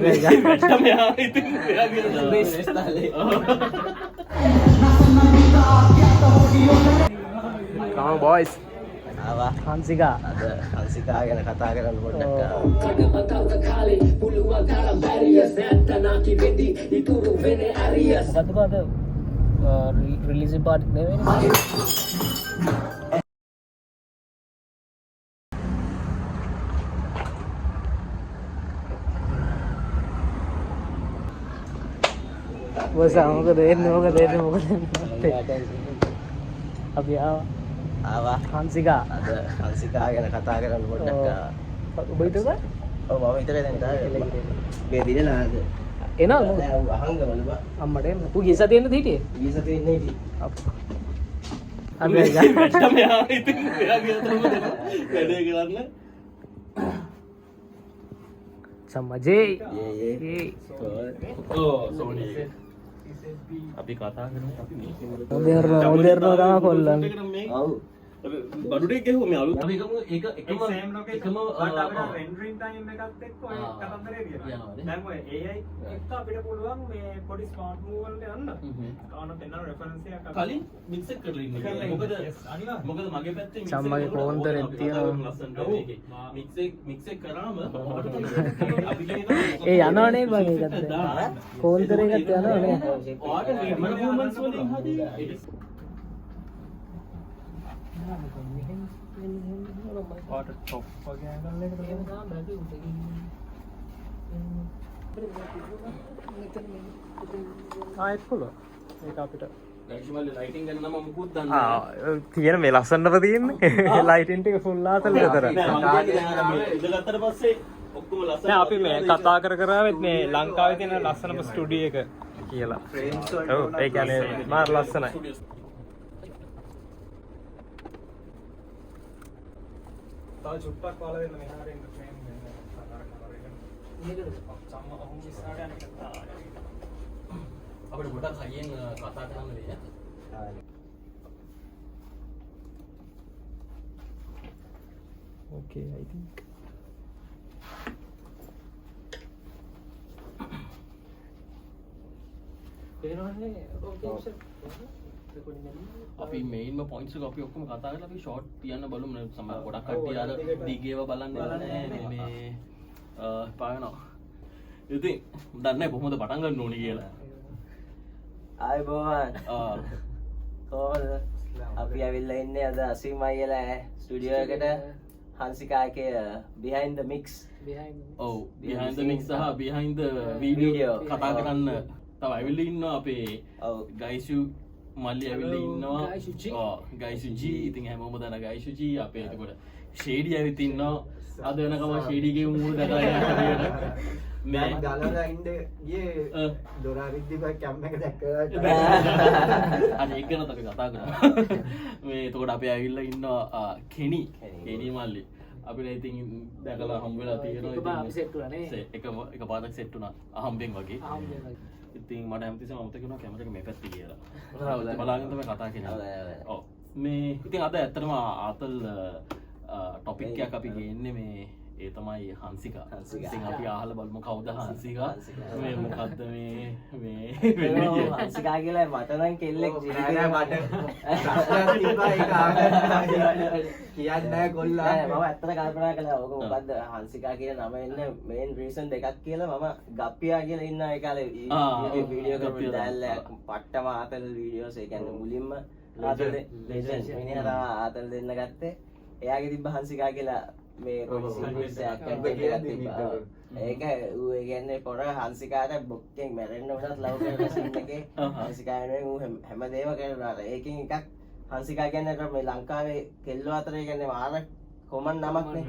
වැට්ටම යා ඉතින් එයා කියලා බේස් ස්ථලේ. Come on boys. ආවා. Hansika. අද හංසිකා ගැන කතා කරන්න පොඩ්ඩක්. මොකද රිලීසින් පාටි නෙවෙයි. මොකද එන්නේ අපි ආවා. හංසිකා. අද හංසිකා ගැන කතා කරන්න පොඩ්ඩක්. ඔබ හිතුවද? ඔව් මම හිතලා දැන් තාම මේ දිනලා ආද. එනවා අහංගමල බා. අම්මට එන්න. ඌ ගිය සතියේ ඉන්න හිටියේ. ගිය සතියේ ඉන්නේ ඉතින්. අපි වැට්ටම යා ඉතින් එයා කියලා තමයි වැඩේ කරන්න. සම්මජේ. යේ. ඕ සෝනි. අපි කතා කරමු අපි මේ මොදර්නෝ තමයි කොල්ලන්. ඔව්. බඩුඩේ ගෙහුව මේ අලුත් අපි එකම same location but අපිට rendering time එකත් එක්ක ඔය කතන්දරේ තියෙනවා. දැන් ඔය AI එක්ක අපිට පුළුවන් මේ පොඩි smart move වලට යන්න. කාන පෙන්නන reference එකක් කලින් මික්ස් එක කරලා ඉන්නේ. මොකද මගේ පැත්තේ මික්ස් සම්මගේ කොන්තරෙත් තියෙනවා. මික්ස් එක කරාම ඒ යනවනේ බං ඒකත්. කොන්තරේ එකත් යනවනේ. ඔයාට performance වලින් හරි වාටර් ටොප් වගේ ඇඟල් එකකට ආයෙත් පුළුවන්. ඒක අපිට ලයිටින් ගැන නම් මොකුත් දන්නේ තියෙන මේ ලස්සනව තියෙන්නේ ලයිටින් ටික ෆුල් ආතල් විතර. ඉඳගත්තට පස්සේ ඔක්කොම ලස්සන. නෑ අපි මේ කතා කරාවෙත් මේ ලංකාවේ තියෙන ලස්සනම ස්ටුඩියෝ එක කියලා. ඔව් ඒ කියන්නේ මාර ලස්සනයි. තව චුට්ටක් වල දෙන්න මෙහාට එන්න ට්‍රේන් දෙන්න සම්ම ඔහොම ඉස්සරහට යන එක අපිට ගොඩක් හයියෙන් කතා කරන්න දෙයක්. Okay, I think. අපි මේන්ම පොයින්ට්ස් එක අපි ඔක්කොම කතා කරලා අපි ෂෝට් තියන්න බලමු. සමහර ගොඩක් කට්ටිය අර දිගේව බලන්නේ නැහැ මේ පායනවා. ඉතින් දන්නේ නැහැ කොහොමද පටන් ගන්න ඕනේ කියලා. ආයුබෝවන්. කොහොමද? අපි ඇවිල්ලා ඉන්නේ අද අසීම අයියලා ස්ටුඩියෝ එකට හංසිකාගේ behind the mix. ඔව් behind the mix සහ behind the video කතා කරන්න තව ඇවිල්ලා ඉන්නවා අපේ ගයිසු මල්ලි ඇවිල්ලා ඉන්නවා. ගයිසුජී ඉතින් හැමෝම දන්න ගයිසුජී අපේ එතකොට ෂේඩි ඇවිත් ඉන්නවා. අද වෙනකම ෂේඩිගේ මූණ දැකලා යනවා. මේ ගලලා ඉන්න ගියේ දොරා විද්දිපා කැම්ප් එක දැක්කලා අනේ ඒක ගැනත් අපි කතා කරමු. මේ එතකොට අපි ඇවිල්ලා ඉන්නවා කෙනි මල්ලි. අපිට ඉතින් දැකලා හම්බ වෙලා තියෙනවා. එක පාරක් සෙට් වුණා නේ. එක පාරක් සෙට් වුණා අහම්බෙන් වගේ. ඉතින් මට හැමතිස්සෙම අමතක වෙනවා කැමරා එක මේ පැත්තේ කියලා. බලාගෙන තමයි කතා කරන්නේ. ඔව් මේ ඉතින් අද ඇත්තටම ආතල් ටොපික් එකක් අපි ගේන්නේ මේ ඒ තමයි හංසිකා. ඉතින් අපි අහලා බලමු කවුද හංසිකා? මේ මොකද්ද මේ හංසිකා කියලා මට නම් කෙල්ලෙක් නෑ මට ප්‍රශ්නයක් තිබ්බා ඒක ආගන්න කියන්නේ නෑ කොල්ලා. මම ඇත්තට කල්පනා කළා ඕක මොකද්ද හංසිකා කියන නම එන්න මේන් රීසන් දෙකක් කියලා. මම ගප්පියා කියලා ඉන්න ඒ කාලේ වීඩියෝ කරපු දැල්ලා පට්ටම ආතල් වීඩියෝස් ඒ කියන්නේ මුලින්ම ආතල් ලෙජන්ඩ් මිනිහා ආතල් දෙන්න ගත්තේ. එයාගේ තිබ්බ හංසිකා කියලා මේ ඒක ඌ ඒ කියන්නේ පොර හංසිකාට බොක්කෙන් මැරෙන්න උනත් ලව් කරන සීන් එකේ හංසිකායනේ ඌ හැමදේම කරනවා. ඒකෙන් එකක් හංසිකා කියන්නේ මේ ලංකාවේ කෙල්ලෝ අතර කියන්නේ මාර කොමන් නමක් නේ.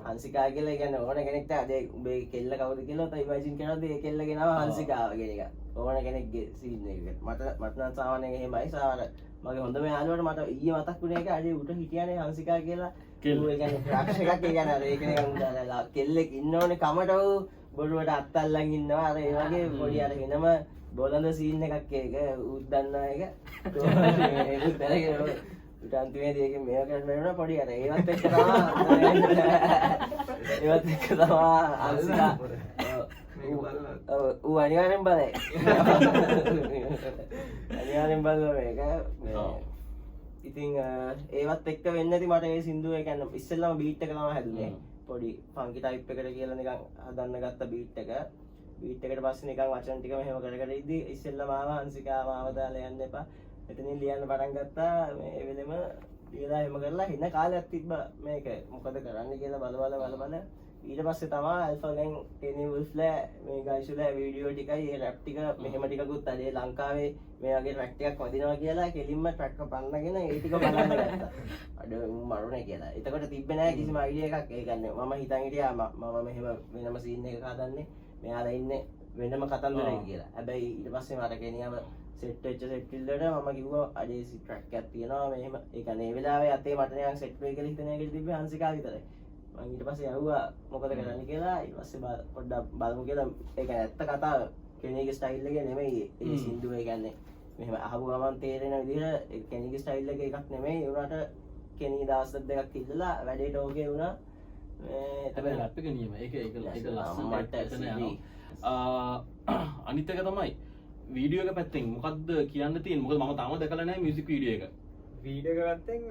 හංසිකා කියලා කියන්නේ ඕන කෙනෙක්ට අද උඹේ කෙල්ල කවුද කියලා උත ඉමේජින් කරනොත් ඒ කෙල්ලගේ නම හංසිකාව කියන එක. ඕන කෙනෙක්ගේ සීන් එකකට. මට නම් සාමාන්‍යයෙන් එහෙමයි. සාමාන්‍ය මගේ හොඳම යාළුවාට මට ඊයේ මතක් වුණේ ඒක අර උට හිටියානේ හංසිකා කියලා. ඒ කියන්නේ රක්ෂකක් ඒ කියන්නේ අර ඒක නිකන් කෙල්ලෙක් ඉන්න ඕනේ කමට ඌ බොරුවට අත්තල්ලන් ඉන්නවා. අර ඒ වගේ පොඩි අර වෙනම බොළඳ සීන් එකක් ඒක ඌත් දන්නා ඒක. ඒක දැනගෙන උට අන්තිමේදී ඒක මේව කරන්න පොඩි අර ඒවත් එක්ක තමයි හංසිකා ඌ අනිවාර්යෙන් බලයි. අනිවාර්යෙන් බලනවා මේක. ඉතින් ඒවත් එක්ක වෙන්නේ නැති මට ඒ සින්දුව ඒ කියන්නේ ඉස්සෙල්ලාම බීට් එක තමයි හැදුනේ. පොඩි ෆන්කි ටයිප් එකකට කියලා නිකන් හදන්න ගත්ත බීට් එක. බීට් එකට පස්සේ නිකන් වචන ටික මෙහෙම කර කර ඉද්දි ඉස්සෙල්ලාම ආව හංසිකා මාව දාලා යන්න එපා. එතනින් ලියන්න පටන් ගත්තා. මේ වෙලෙම ලියලා එහෙම කරලා හින කාලයක් තිබ්බා මේක. මොකද කරන්න කියලා බල ඊට පස්සේ තමයි ඇල්ෆා ගෑන් කෙනි වුල්ෆ්ලා මේ ගයිසුලා වීඩියෝ ටිකයි ඒ රැප් ටික මෙහෙම ටිකකුත් අදේ ලංකාවේ මේ වගේ ට්‍රැක් ටිකක් වදිනවා කියලා කෙලින්ම ට්‍රැක් එක පන්නගෙන ඒ ටික බලන්න ගත්තා. අඩ මරුනේ කියලා. එතකොට තිබ්බේ නැහැ කිසිම අයිඩියා එකක්. ඒ කියන්නේ මම හිතන් හිටියා මම මෙහෙම වෙනම සීන් එකක් හදන්නේ. මෙයාලා ඉන්නේ වෙනම කතන්දරයක් කියලා. හැබැයි ඊට පස්සේ මට කෙනියම සෙට් වෙච්ච සෙට් පිල්ලට මම කිව්වා අඩේ ට්‍රැක් එකක් තියෙනවා මෙහෙම. ඒ කියන්නේ ඒ වෙලාවේ අතේ මට නිකන් සෙට් වෙයි කියලා හිතන එකේ තිබ්බේ හංසිකා විතරයි. මම ඊට පස්සේ යවුවා මොකද කරන්න කියලා. ඊට පස්සේ පොඩ්ඩක් බලමු කියලා. ඒක ඇත්ත කතාව. කෙනෙක්ගේ ස්ටයිල් එක නෙමෙයි. ඒ සින්දුව ඒ කියන්නේ මෙහෙම අහපු ගමන් තේරෙන විදිහට කෙනෙක්ගේ ස්ටයිල් එක එකක් නෙමෙයි. ඒ උනාට කෙනෙක් දවස් දෙකක් ඉල්ලලා වැඩේට ඕකේ වුණා. හැබැයි රැප් එක නියම. ඒක ලස්සනට එතන යනවා. අනිත් එක තමයි වීඩියෝ එක පැත්තෙන් මොකද්ද කියන්න තියෙන්නේ? මොකද මම තාම දැකලා නැහැ මියුසික් වීඩියෝ එක. වීඩියෝ එක පැත්තෙන්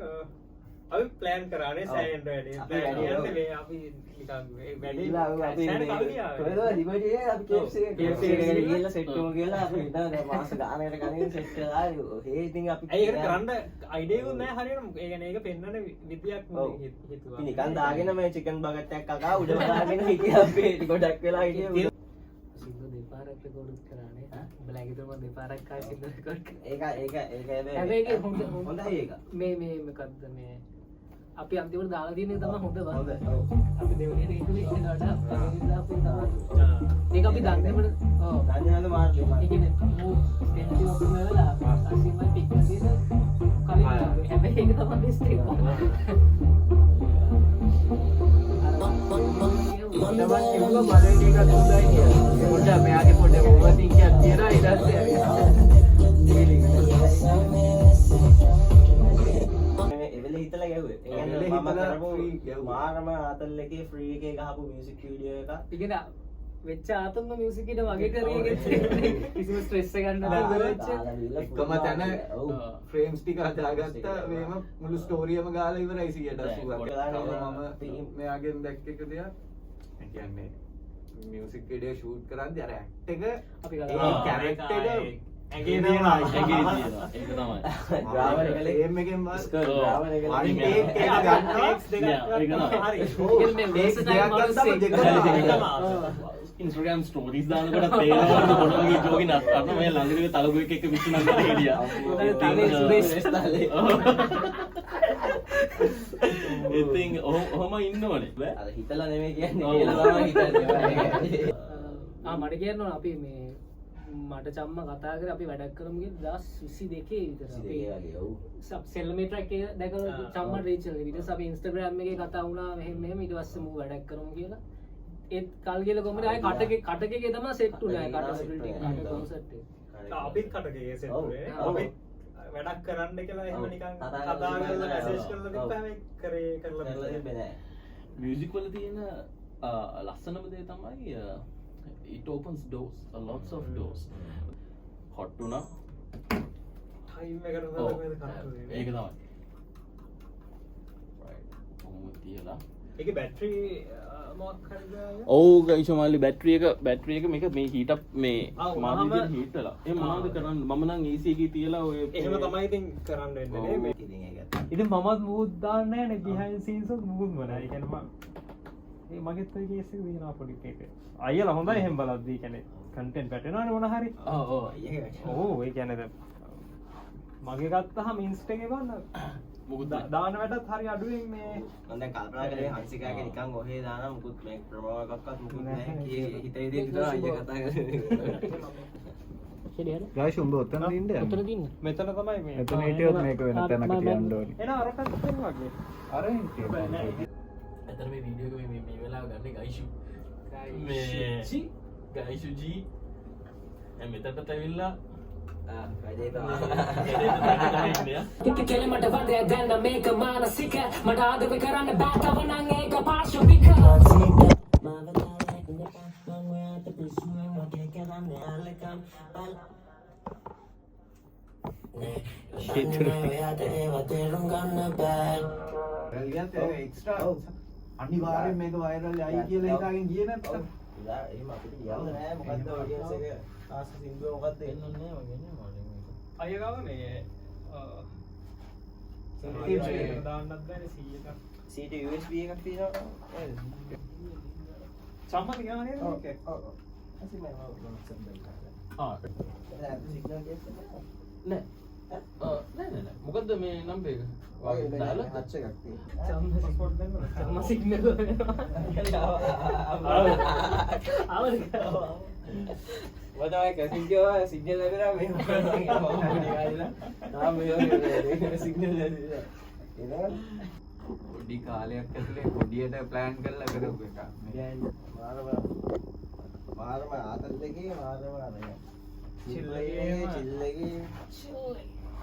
අපි ප්ලෑන් කරානේ සෑහෙන් වැඩි. ප්ලෑන් කියන්නේ මේ අපි නිකන් ඒ වැඩි සෑහෙන් කල්ලියා. කොහෙද ලිබර්ටි අපි KFC එකට ගිහලා සෙට් කරමු කියලා අපි හිතන දැන් මාස ගානකට කලින් සෙට් කරලා ඒ ඉතින් අපි ඒක කරන්න අයිඩියා උත් නැහැ හරියට. ඒ කියන්නේ ඒක පෙන්වන්න විදියක් හිතුවා. නිකන් දාගෙන මේ චිකන් බගට් එකක් කකා උඩ දාගෙන හිටියා අපි ගොඩක් වෙලා හිටියා. සින්දු දෙපාරක් රෙකෝඩ් කරානේ. උඹලා හිතුවා මම දෙපාරක් ආයි සින්දු රෙකෝඩ් කරා. ඒක හැබැයි ඒක හොඳයි ඒක. මේ මොකද්ද මේ අපි අන්තිමට දාලා තියෙන එක තමයි හොඳ බං. හොඳ. අපි දෙවෙනි රීතුනේ ඉන්න වඩා පළවෙනිදා අපි තමයි. ඒක අපි දන්නේම ඔව්. දන්නේ නැද මාර්ක් ඒ කියන්නේ මූ ස්ටෙන්ටි ඔපන් වෙලා අසින්මයි පික් කරගෙන කලින් හැබැයි ඒක තමයි බෙස්ට් එක. මම කිව්වා බලෙන් එකක් හොඳයි කියලා. පොඩ්ඩක් මෙයාගේ පොඩ්ඩක් ඕවර්තින්ක් එකක් තියලා ඊට පස්සේ හිතලා ගැව්වේ. ඒ කියන්නේ මම කරපු මාරම ආතල් එකේ ෆ්‍රී එකේ ගහපු මියුසික් වීඩියෝ එක. ඉතින් වෙච්ච ආතම්ම මියුසික් එක වගේ කරගෙන කිසිම ස්ට්‍රෙස් එකක් නැතුව වෙච්ච එකම තැන ෆ්‍රේම්ස් ටික හදාගත්ත මේම මුළු ස්ටෝරියම ගාලා ඉවරයි 180ක්. මම මෙයාගෙන් දැක්ක එක දෙයක්. ඒ කියන්නේ මියුසික් වීඩියෝ ෂූට් කරද්දී අර ඇක්ට් එක අපි ඒ ගාලා කැරක්ටර් එක ඇගේ තියෙනවා. ඒක තමයි. ග්‍රාමර් එකලේ ෆ්‍රේම් එකෙන් බස් ග්‍රාමර් එකලේ one take එක ගන්නවා. හරි. ඉන්ස්ටාග්‍රෑම් ස්ටෝරීස් දානකොට තේරෙනවා මොනවගේ ජෝගින් අන්න මේ ළඟදී තලගොයි එක විශ්ුණා කරලා හිටියා. ඉතින් ඔහොම ඉන්නවනේ. අර හිතලා නෙමෙයි කියන්නේ කියලා තමයි හිතන්නේ. මට කියන්න ඕන අපි මේ මට චම්ම කතා කරලා අපි වැඩක් කරමු කියලා 2022 විතර අපි සබ් සෙල්මේ ට්‍රැක් එක දැකලා චම්ම රීචල් ඊට පස්සේ අපි ඉන්ස්ටාග්‍රෑම් එකේ කතා වුණා මෙහෙම ඊට පස්සේ මම වැඩක් කරමු කියලා ඒත් කල් කියලා කොහමද ආයේ කටකේ තමයි සෙට් උනේ ආයේ කට බිල්ඩින් කට කොන්සර්ට් එක අපිත් කටකේ සෙට් උනේ. අපිත් වැඩක් කරන්න කියලා එහෙම නිකන් කතා කරලා මැසේජ් කරලා තිබ්බම කරේ කරලා තිබ්බේ නෑ. මියුසික් වල තියෙන ලස්සනම දේ තමයි it opens doors, a lots of doors. hot tuna time එකට තමයි කරන්නේ. ඒක තමයි. right. කොහොමද තියලා ඒකේ බැටරි මොකක් හරිද? ඔව් ගයිස් මල්ලි බැටරි එක මේක මේ හීට් අප් මේ මාධ්‍ය හීට් වෙලා. ඒ මොනවද කරන්නේ? මම නම් AC එකේ තියලා ඔය එහෙම තමයි ඉතින් කරන්න වෙන්නේ නේ. ඉතින් ඒක ඉතින් මමත් මූද් දාන්නේ නැහැ නේ behind scenes of මූද් මොනවා. ඒ කියන්නේ මම මගෙත් ඔය කේස් එක දිනනවා පොඩි එක. අයියලා හොඳයි එහෙම බලද්දී කියන්නේ කන්ටෙන්ට් වැටෙනවනේ මොන හරි. ඔව් ඔව් ඔව් ඒ කියන්නේ දැන් මගේ ගත්තාම ඉන්ස්ටා එකේ ගන්න මොකද දාන වැඩත් හරි අඩුවෙන් මේ මම දැන් කල්පනා කරේ හංසිකාගේ නිකන් ඔහේ දාන මුකුත් මේ ප්‍රමෝහ එකක්වත් මුකුත් නැහැ. හිතේ දේ විතර අයියා කතා කරන්නේ. ගායිස් උඹ ඔතන දින්න යන්න. උතන දින්න මෙතන තමයි මේ එතන හිටියොත් මේක වෙන තැනකට යන්න ඕනේ. එන අරකට වගේ අර හිටියේ. අතන මේ වීඩියෝ එක මේ වෙලාව ගන්න ගයිෂු ගයිෂු ජී මෙතනට ඇවිල්ලා වැඩේ ටික කෙලමට වදේ ගන්න මේක මානසික මට ආදව කරන්න බෑ තව නම් ඒක පාර්ශ්වික එක්ස්ට්‍රා අනිවාර්යෙන් මේක වයිරල් යයි කියලා හිතාගෙන ගියේ නැත්තම් ඉතින් එහෙම අපිට කියන්න නෑ මොකද්ද ඔඩියන්ස් එක ආස සින්දුව මොකද්ද එන්නේ නෑ වගේ නේ අයගාව මේ දාන්නත් බෑනේ 100ක් CD USB එකක් තියෙනවා සම්මත ගියා නේද ඕකේ අසිමයි මම සම්බන්ධ ආ කරලා සිග්නල් ගේස් නෑ නෑ මොකද්ද මේ නම්බර් එක වගේ දාලා ටච් එකක් තියෙනවා පාස්පෝර්ට් දෙන්න සම්ම සිග්නල් වදායි කසින්ජෝ සිග්නල් ලැබෙනවා මේ තාම මේ සිග්නල් ලැබෙනවා එනවා පොඩි කාලයක් ඇතුලේ පොඩියට ප්ලෑන් කරලා කරපු එකක් මේ මාරම ආතල් එකේ මාරම අරගෙන චිල්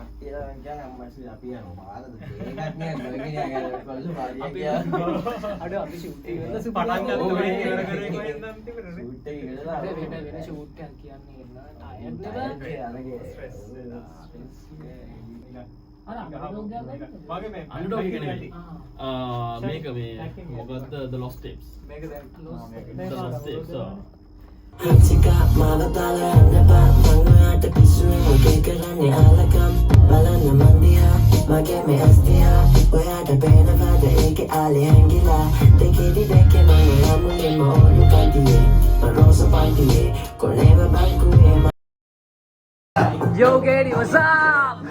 අක්තියලා කියන අම්මස්ලි අපි යනවා මාරද දෙකක් නේ ගොඩගෙන යනවා කොල්ල මාරිය අපි අඩ අපි ෂූටින් වල පටන් ගන්න වෙයි කියලා කරේ කොහෙන්ද තිබුණේ ෂූට් එක ඉවරලා වෙන ෂූට් එකක් කියන්නේ ටයර්ඩ් නේ අරගේ අර අනුඩෝග් ගන්න වගේ මේ අන්ඩෝග් එක නෙමෙයි මේක මේ මොකද්ද the lost tapes මේක දැන් the lost tapes Hitsika malatala napa mangaata pisuen kekalani alakam balana mandia mageme astia oyada bena vada eke ali hangila tekedi beke mangamu ma olu kandiye rosa pandiye koneva bakuye Yo Gary, what's up?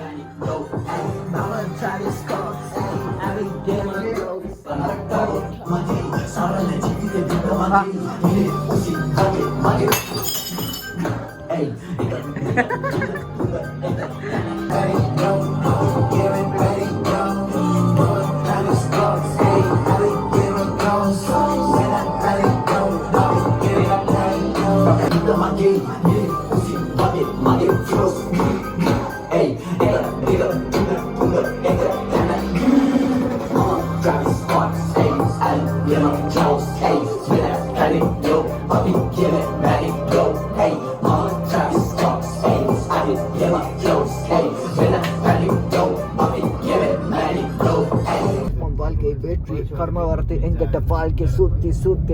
कर्मवर्ती एंगट पाल के सुत्ती सुत्ती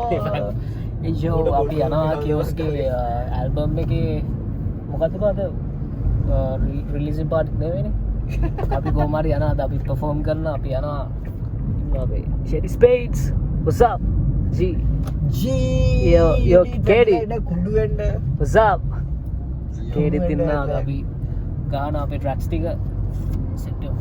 Yo, අපි යනවා කියෝස්ගේ album එකේ මොකද්ද පාද releasing party නෙවෙයිනේ. අපි කොහොම හරි යනවා අපි perform කරනවා අපි යනවා අපේ Shady Spades. What's up? G. Yo, Katie. කුඩු වෙන්න What's up? Katie තින්නා අපි ගාන අපේ tracks ටික set එක.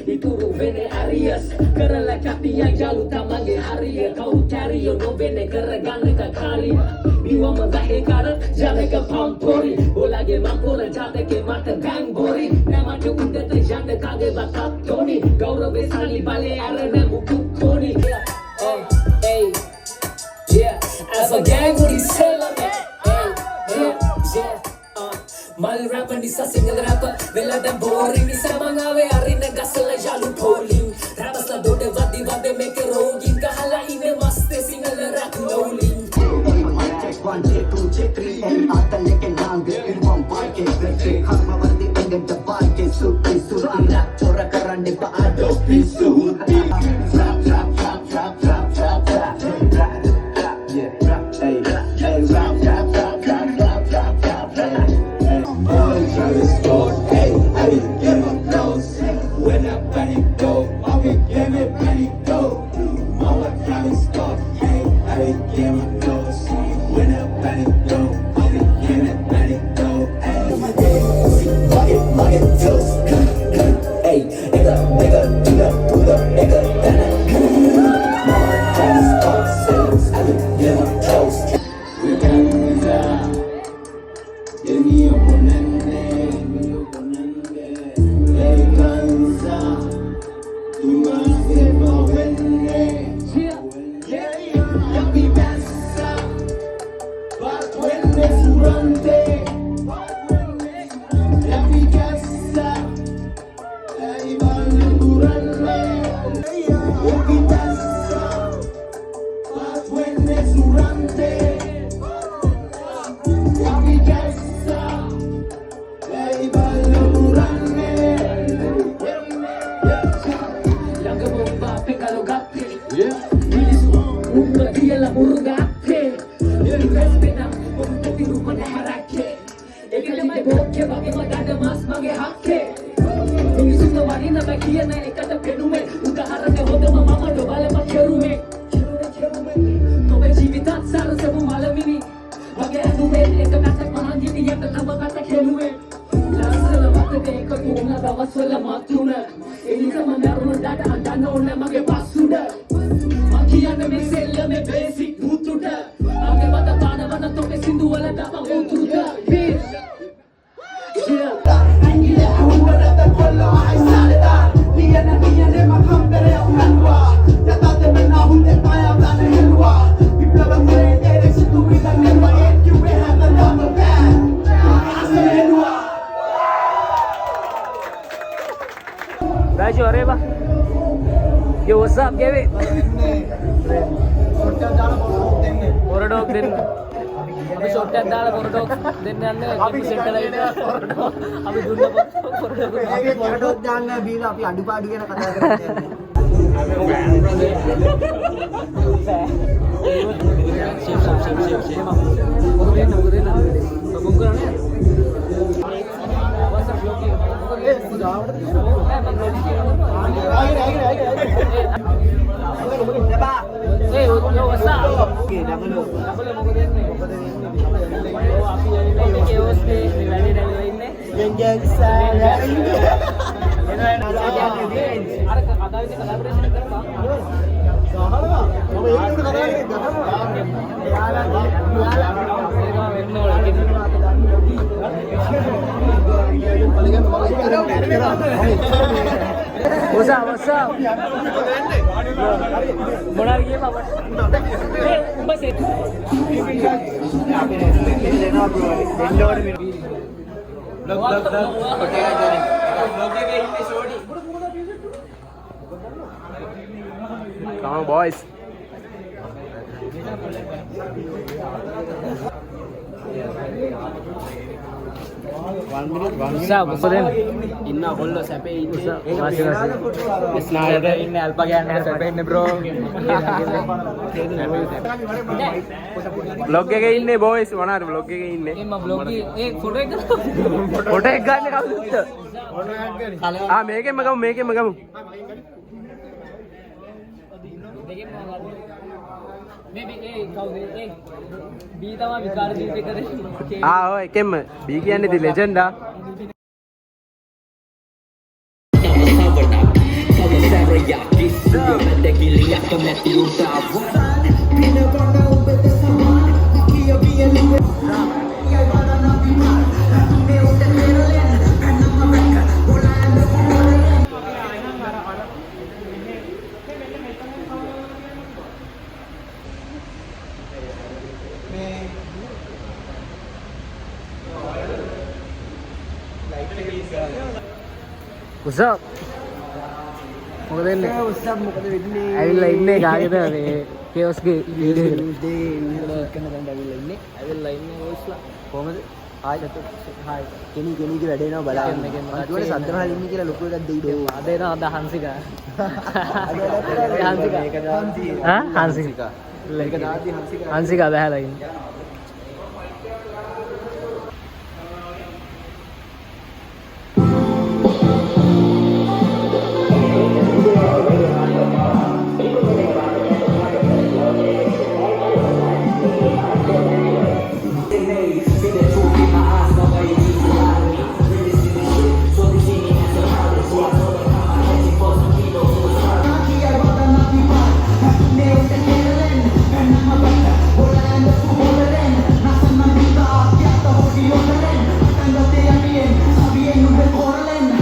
Ituru vene Arias Kerala katiyan jalu tamange hariya Kau carriyo no vene keragane ka kali Biwa magahe karan jale ka pampori Olage mampora jate ke mata bang bori Nama tu undete jande kage bakat toni Gaurave sali bale arane mukuk toni Hey, yeah As a gang we celebrate Hey, yeah Mal rapper nisa single rapper Vela dem boring nisa mangave arine gasala jalu polling Rappers la dode vadi vade make rogin kahala ine maste single rap rolling Check 1 check 2 check 3 and aata leke naange irvam parke vete khasma vardi engata parke sutti sutti rap chora karanne pa ado pisu hutti rap rap rap rap rap rap rap rap yeah rap hey rap rap rap rap rap rap rap Travis Scott, hey, I didn't give a close. When I panic go, I will give it panic go. Mama Travis Scott, hey, I didn't give a close. When I panic go, I will give it panic go. Hey, mugget, toast. Hey, nigga, nigga, Mama Travis Scott says, I will give a toast. We got give me a one and hey, තමයි බෝක්කේ වගේ මගට මාස් මගේ හක්කේ මිනිසුන්ව වඩින්න බෑ කියන එකට පෙනුමේ උදාහරණ හොදම මම ඩොබලම කෙරුමේ තොබේ ජීවිතත් සරසමු මලමිනි වගේ ඇඳුමේ එක පැත්තක් මහන් දිවියට තම පැත්තක් හෙළුවේ ලස්සන වතේ එක තුන දවස්වල මතුන එනිසම නරුණට අඬන්න ඕනේ මගේ පස්සුඩ මං කියන්නේ මේ සෙල්ලමේ බේසික් පුතුට මගේ වත පානවන තොපේ සින්දු වලට මම උතුරුද Baju are ba? Yo, what's up, Gavin? Borodok din. Abi short එක දාලා borodok දෙන්න යන්නේ අපි සෙට් කරලා ඉන්න අපි දුන්න borodok අපි borodok දාන්න බීලා අපි අඩුපාඩු ගැන කතා කරන්නේ Hey, yo, what's up? Okay, double මොකද එන්නේ? ඔව් අපි යන්නේ කේවස් නේ වැඩි දැල්ලා ඉන්නේ. ගෙන්ජන් සාරා අර අදාවිද කොලැබොරේෂන් එක කරපන්. ගහනවා. මම ඒකට කතා කරන්නේ ගහනවා. එයාලා වෙන්න ඕනේ. What's up? What's up? මොනවා කියේ මම? ඒ උඹ සෙට්. Come on, boys. ඉන්න කොල්ල සැපේ ඉන්නේ ස්නායද ඉන්න අල්පා ගෑන්න සැපේ ඉන්නේ බ්‍රෝ බ්ලොග් එකේ ඉන්නේ බොයිස් මොනාර බ්ලොග් එකේ ඉන්නේ එම්ම බ්ලොග් ඒ ෆොටෝ එක ෆොටෝ එක ගන්න කවුද මේකෙන්ම ගමු දෙකෙන්ම ගන්න මේ ඒ කවුද ඒ බී තමයි විකාර ජීවිතේ කරේ ඔය එකෙන්ම බී කියන්නේ ඉතින් ලෙජන්ඩ් What's up? මොකද වෙන්නේ? what's up මොකද වෙන්නේ? ඇවිල්ලා ඉන්නේ ගාගෙද මේ කේවස් ගේ වීඩියෝ එකට. කරන දැන් ඇවිල්ලා ඉන්නේ. ඇවිල්ලා ඉන්නේ ඔයිස්ලා. කොහමද? හායි කෙනෙක්ගේ වැඩ එනවා බලන්න. මම කිව්වනේ සද්දනහල් ඉන්නේ කියලා ලොකු එකක් දෙයි. අද එනවා අද හංසිකා. හංසිකා. හංසිකා. හංසිකා. හංසිකා බහැලා ඉන්නේ.